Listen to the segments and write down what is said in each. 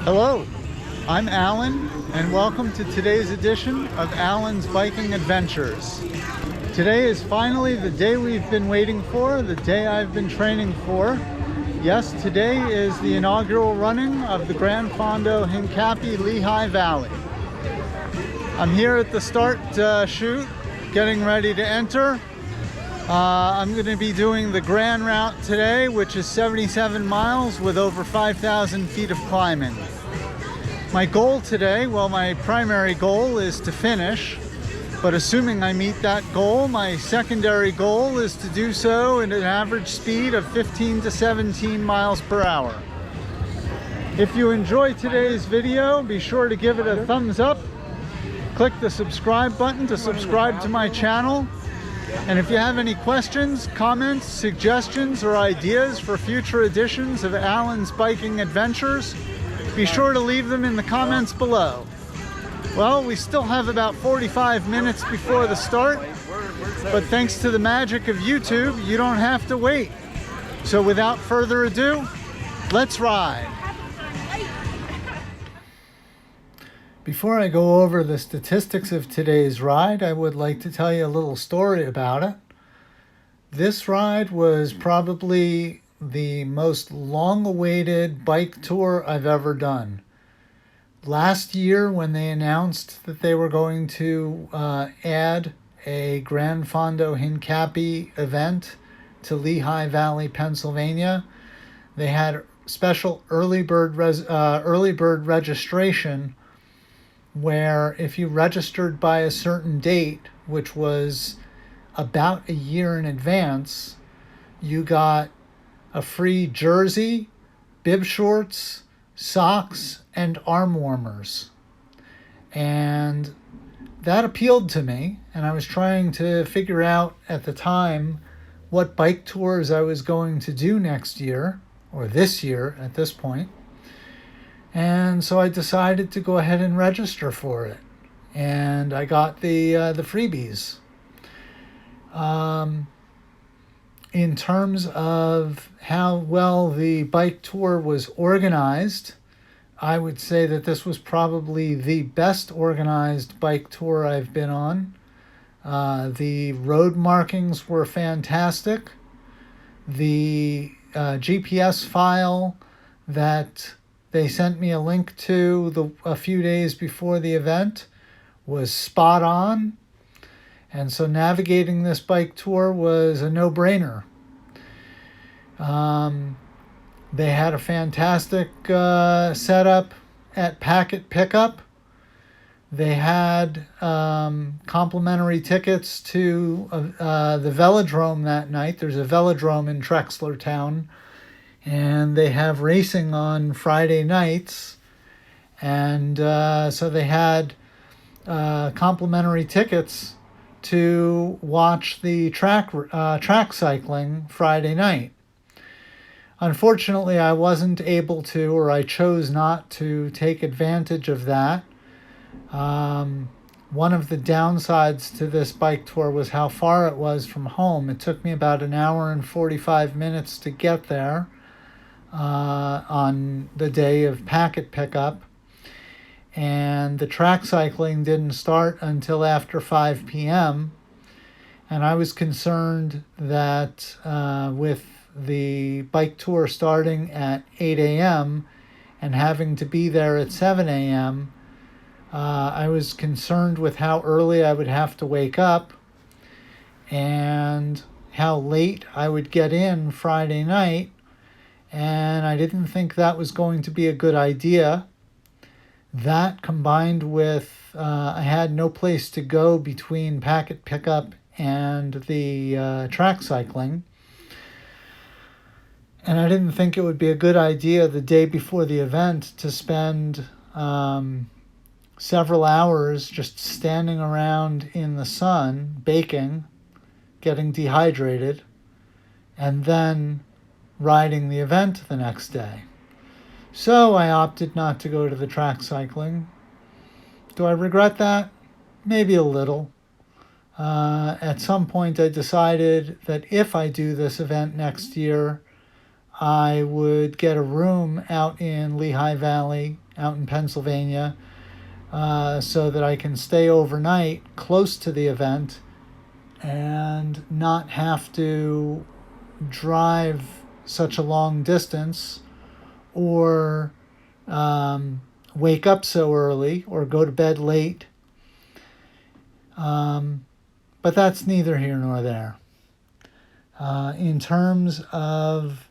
Hello, I'm Alan, and welcome to today's edition of Alan's Biking Adventures. Today is finally the day we've been waiting for, the day I've been training for. Yes, today is the inaugural running of the Gran Fondo Hincapie Lehigh Valley. I'm here at the start chute, getting ready to enter. I'm going to be doing the Gran route today, which is 77 miles with over 5,000 feet of climbing. My goal today, well, my primary goal is to finish, but assuming I meet that goal, my secondary goal is to do so at an average speed of 15 to 17 miles per hour. If you enjoyed today's video, be sure to give it a thumbs up. Click the subscribe button to subscribe to my channel. And if you have any questions, comments, suggestions, or ideas for future editions of Alan's Biking Adventures, be sure to leave them in the comments below. Well, we still have about 45 minutes before the start, but thanks to the magic of YouTube, you don't have to wait. So without further ado, let's ride. Before I go over the statistics of today's ride, I would like to tell you a little story about it. This ride was probably the most long-awaited bike tour I've ever done. Last year, when they announced that they were going to add a Gran Fondo Hincapie event to Lehigh Valley, Pennsylvania, they had special early bird registration, where if you registered by a certain date, which was about a year in advance, you got a free jersey, bib shorts, socks, and arm warmers. And that appealed to me, and I was trying to figure out at the time what bike tours I was going to do next year, or this year at this point. And so I decided to go ahead and register for it. And I got the freebies. In terms of how well the bike tour was organized, I would say that this was probably the best organized bike tour I've been on. The road markings were fantastic. The GPS file that they sent me a link to a few days before the event was spot on. And so navigating this bike tour was a no-brainer. They had a fantastic setup at packet pickup. They had complimentary tickets to the velodrome that night. There's a velodrome in Trexlertown. And they have racing on Friday nights. And so they had complimentary tickets to watch the track cycling Friday night. Unfortunately, I wasn't able to, or I chose not to take advantage of that. One of the downsides to this bike tour was how far it was from home. It took me about an hour and 45 minutes to get there on the day of packet pickup. And the track cycling didn't start until after 5 p.m. And I was concerned that with the bike tour starting at 8 a.m. and having to be there at 7 a.m., I was concerned with how early I would have to wake up and how late I would get in Friday night. And I didn't think that was going to be a good idea. That combined with I had no place to go between packet pickup and the track cycling. And I didn't think it would be a good idea the day before the event to spend several hours just standing around in the sun, baking, getting dehydrated, and then riding the event the next day. So I opted not to go to the track cycling. Do I regret that? Maybe a little. At some point I decided that if I do this event next year, I would get a room out in Lehigh Valley, out in Pennsylvania, so that I can stay overnight close to the event and not have to drive such a long distance or wake up so early or go to bed late. But that's neither here nor there. In terms of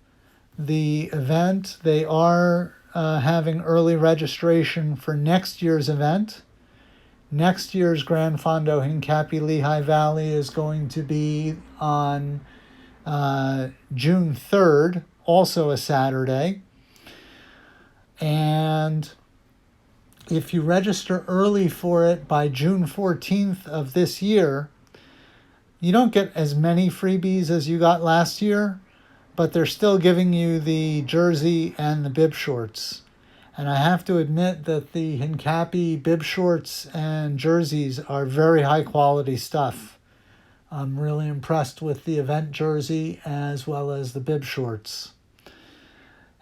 the event, they are having early registration for next year's event. Next year's Gran Fondo Hincapie Lehigh Valley is going to be on June 3rd, also a Saturday. And if you register early for it by June 14th of this year, you don't get as many freebies as you got last year, but they're still giving you the jersey and the bib shorts. And I have to admit that the Hincapie bib shorts and jerseys are very high quality stuff. I'm really impressed with the event jersey as well as the bib shorts.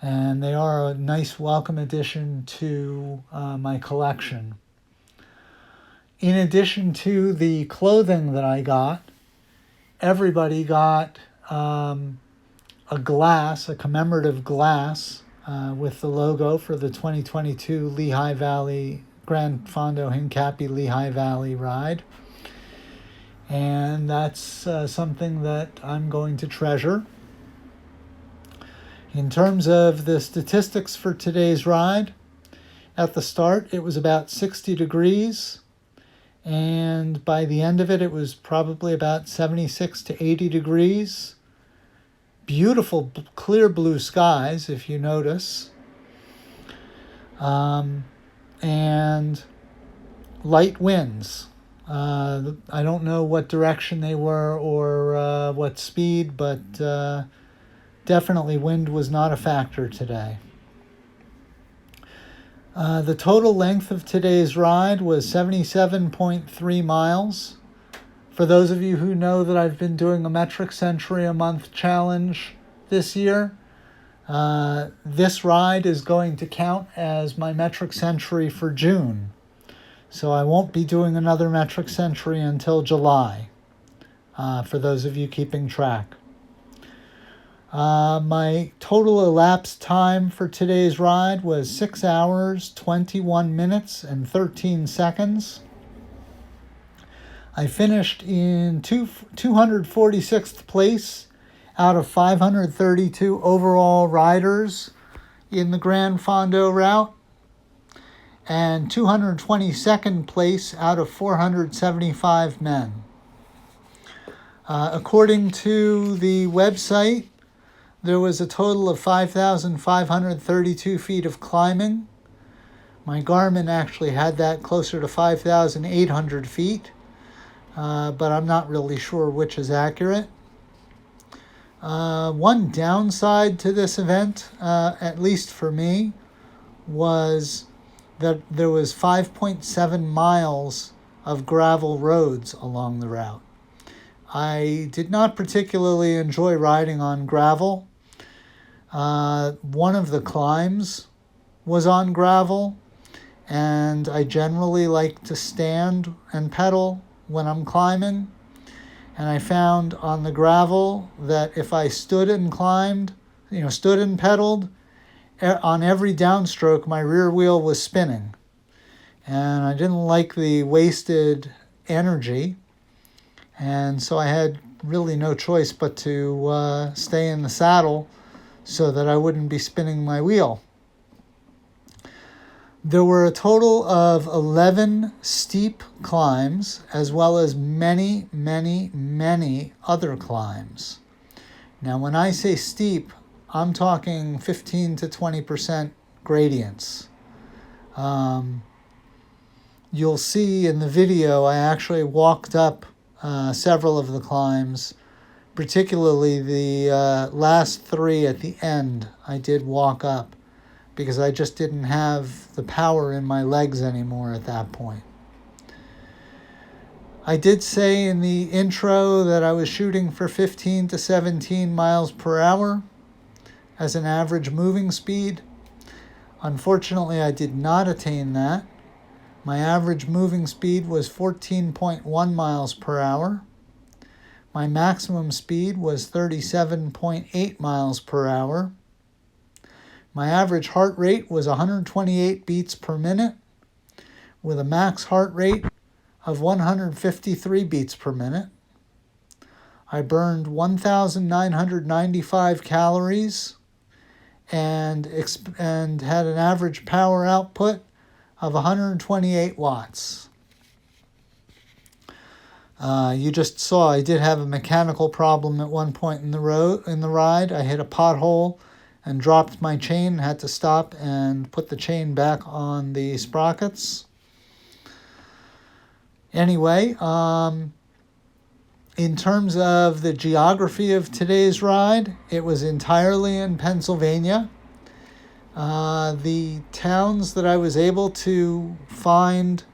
And they are a nice welcome addition to my collection. In addition to the clothing that I got, everybody got a glass, a commemorative glass with the logo for the 2022 Lehigh Valley, Gran Fondo Hincapie Lehigh Valley ride. And that's something that I'm going to treasure. In terms of the statistics for today's ride, at the start it was about 60 degrees. And by the end of it, it was probably about 76 to 80 degrees. Beautiful, clear blue skies, if you notice. And light winds. I don't know what direction they were or what speed, but definitely wind was not a factor today. The total length of today's ride was 77.3 miles. For those of you who know that I've been doing a metric century a month challenge this year, this ride is going to count as my metric century for June. So I won't be doing another metric century until July, for those of you keeping track. My total elapsed time for today's ride was 6 hours, 21 minutes, and 13 seconds. I finished in 246th place out of 532 overall riders in the Gran Fondo route, and 222nd place out of 475 men. According to the website, there was a total of 5,532 feet of climbing. My Garmin actually had that closer to 5,800 feet, but I'm not really sure which is accurate. One downside to this event, at least for me, was that there was 5.7 miles of gravel roads along the route. I did not particularly enjoy riding on gravel. One of the climbs was on gravel, and I generally like to stand and pedal when I'm climbing. And I found on the gravel that if I stood and climbed, stood and pedaled, on every downstroke my rear wheel was spinning. And I didn't like the wasted energy. And so I had really no choice but to stay in the saddle so that I wouldn't be spinning my wheel. There were a total of 11 steep climbs, as well as many, many, many other climbs. Now, when I say steep, I'm talking 15 to 20% gradients. You'll see in the video, I actually walked up several of the climbs, particularly the last three at the end. I did walk up because I just didn't have the power in my legs anymore at that point. I did say in the intro that I was shooting for 15 to 17 miles per hour, as an average moving speed. Unfortunately, I did not attain that. My average moving speed was 14.1 miles per hour. My maximum speed was 37.8 miles per hour. My average heart rate was 128 beats per minute, with a max heart rate of 153 beats per minute. I burned 1,995 calories and had an average power output of 128 watts. You just saw I did have a mechanical problem at one point in the ride. I hit a pothole and dropped my chain, had to stop and put the chain back on the sprockets. Anyway, in terms of the geography of today's ride, it was entirely in Pennsylvania. The towns that I was able to find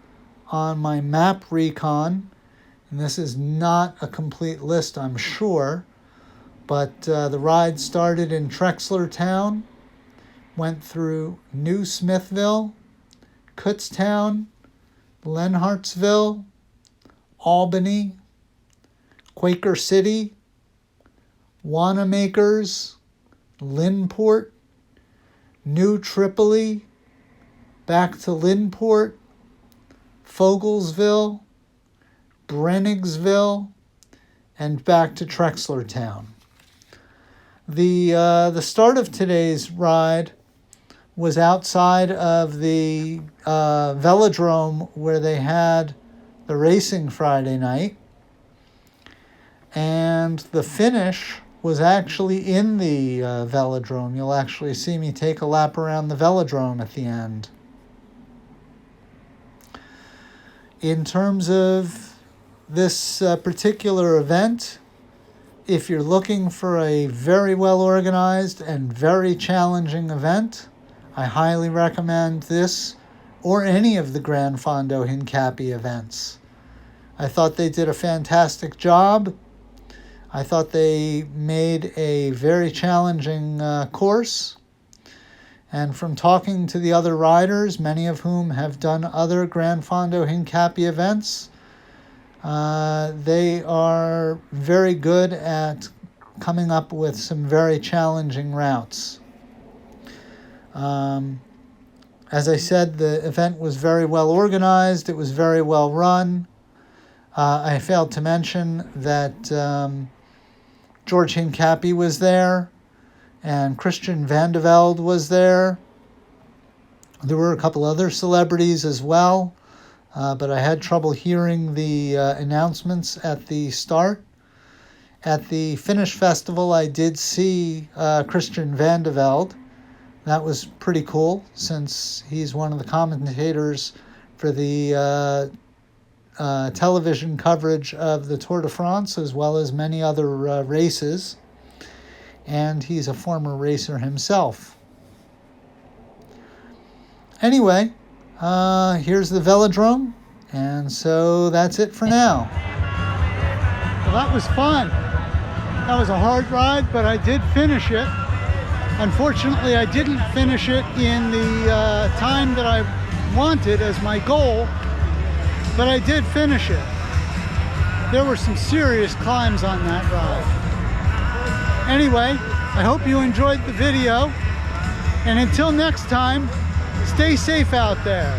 on my map recon, and this is not a complete list, I'm sure, but the ride started in Trexlertown, went through New Smithville, Kutztown, Lenhartsville, Albany, Quaker City, Wanamaker's, Lynnport, New Tripoli, back to Lynnport, Fogelsville, Brennigsville, and back to Trexlertown. The start of today's ride was outside of the velodrome where they had the racing Friday night, and the finish was actually in the velodrome. You'll actually see me take a lap around the velodrome at the end. In terms of this particular event, if you're looking for a very well organized and very challenging event, I highly recommend this or any of the Gran Fondo Hincapie events. I thought they did a fantastic job. I thought they made a very challenging course. And from talking to the other riders, many of whom have done other Gran Fondo Hincapie events, they are very good at coming up with some very challenging routes. As I said, the event was very well organized. It was very well run. I failed to mention that George Hincapie was there and Christian Vandevelde was there. There were a couple other celebrities as well. But I had trouble hearing the announcements at the start. At the Finish Festival, I did see Christian Vandevelde. That was pretty cool, since he's one of the commentators for the television coverage of the Tour de France, as well as many other races. And he's a former racer himself. Anyway, here's the velodrome, and so that's it for now. Well, that was fun. That was a hard ride, but I did finish it. Unfortunately, I didn't finish it in the time that I wanted as my goal, but I did finish it. There were some serious climbs on that ride. Anyway, I hope you enjoyed the video, and until next time, stay safe out there.